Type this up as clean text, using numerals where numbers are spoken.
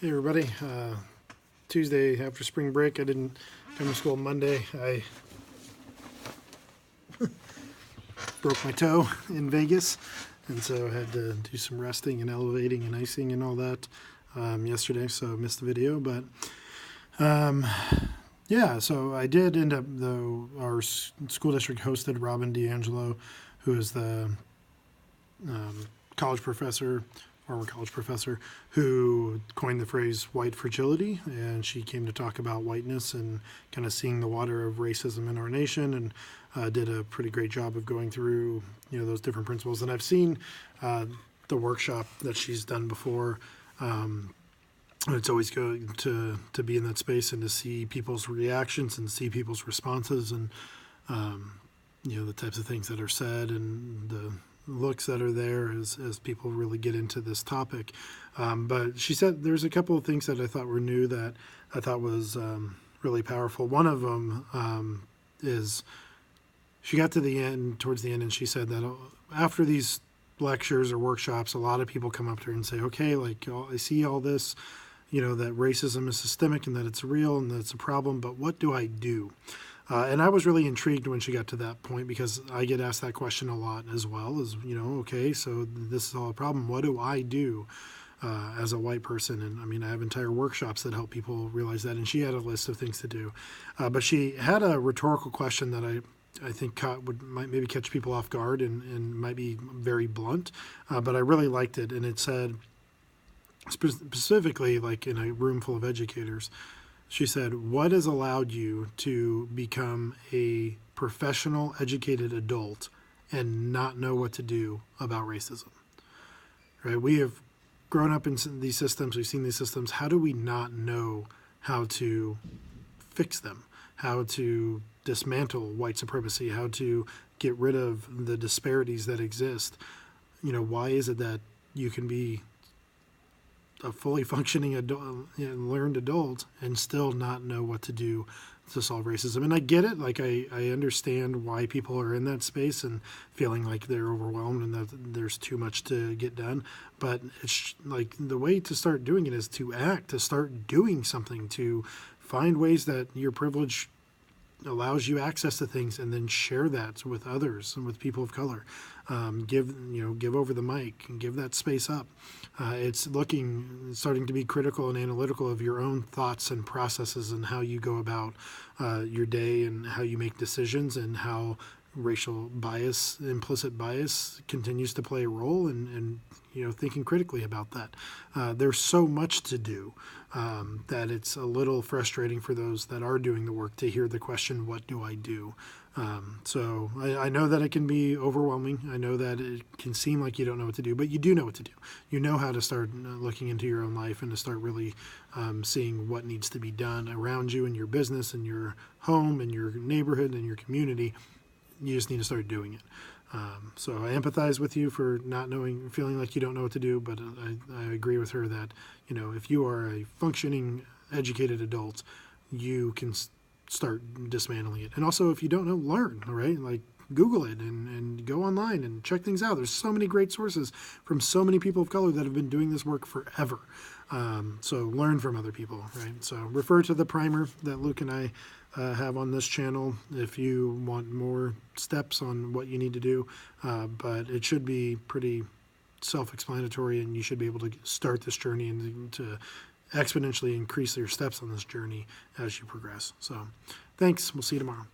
Hey everybody, Tuesday after spring break. I didn't come to school Monday. I broke my toe in Vegas, and so I had to do some resting and elevating and icing and all that yesterday, so I missed the video. But yeah, so I did end up, though, our school district hosted Robin DiAngelo, who is the college professor, former college professor, who coined the phrase white fragility, and she came to talk about whiteness and kind of seeing the water of racism in our nation, and did a pretty great job of going through those different principles. And I've seen the workshop that she's done before. It's always good to be in that space and to see people's reactions and see people's responses, and the types of things that are said and the looks that are there as people really get into this topic. But she said there's a couple of things that I thought were new that I thought was really powerful. One of them is she got to towards the end, and she said that after these lectures or workshops, a lot of people come up to her and say, okay, like, I see all this, that racism is systemic and that it's real and that it's a problem, but what do I do? And I was really intrigued when she got to that point, because I get asked that question a lot as well, as, okay, so this is all a problem. What do I do as a white person? And I mean, I have entire workshops that help people realize that. And she had a list of things to do. But she had a rhetorical question that I think might maybe catch people off guard and might be very blunt. But I really liked it. And it said, specifically, like in a room full of educators, she said, what has allowed you to become a professional, educated adult and not know what to do about racism? Right? We have grown up in these systems. We've seen these systems. How do we not know how to fix them? How to dismantle white supremacy? How to get rid of the disparities that exist? Why is it that you can be a fully functioning adult, learned adult, and still not know what to do to solve racism? And I get it. Like, I understand why people are in that space and feeling like they're overwhelmed and that there's too much to get done. But it's like, the way to start doing it is to act, to start doing something, to find ways that your privilege allows you access to things, and then share that with others and with people of color. Give over the mic and give that space up. It's starting to be critical and analytical of your own thoughts and processes and how you go about your day and how you make decisions, and how racial bias, implicit bias, continues to play a role, and thinking critically about that. There's so much to do that it's a little frustrating for those that are doing the work to hear the question, what do I do? So I know that it can be overwhelming. I know that it can seem like you don't know what to do, but you do know what to do. You know how to start looking into your own life and to start really seeing what needs to be done around you in your business, in your home, in your neighborhood, in your community. You just need to start doing it. So I empathize with you for not knowing, feeling like you don't know what to do, but I agree with her that, if you are a functioning, educated adult, you can start dismantling it. And also, if you don't know, learn, all right? Like, Google it and go online and check things out. There's so many great sources from so many people of color that have been doing this work forever. So learn from other people, right? So refer to the primer that Luke and I have on this channel if you want more steps on what you need to do. But it should be pretty self-explanatory, and you should be able to start this journey and to exponentially increase your steps on this journey as you progress. So thanks. We'll see you tomorrow.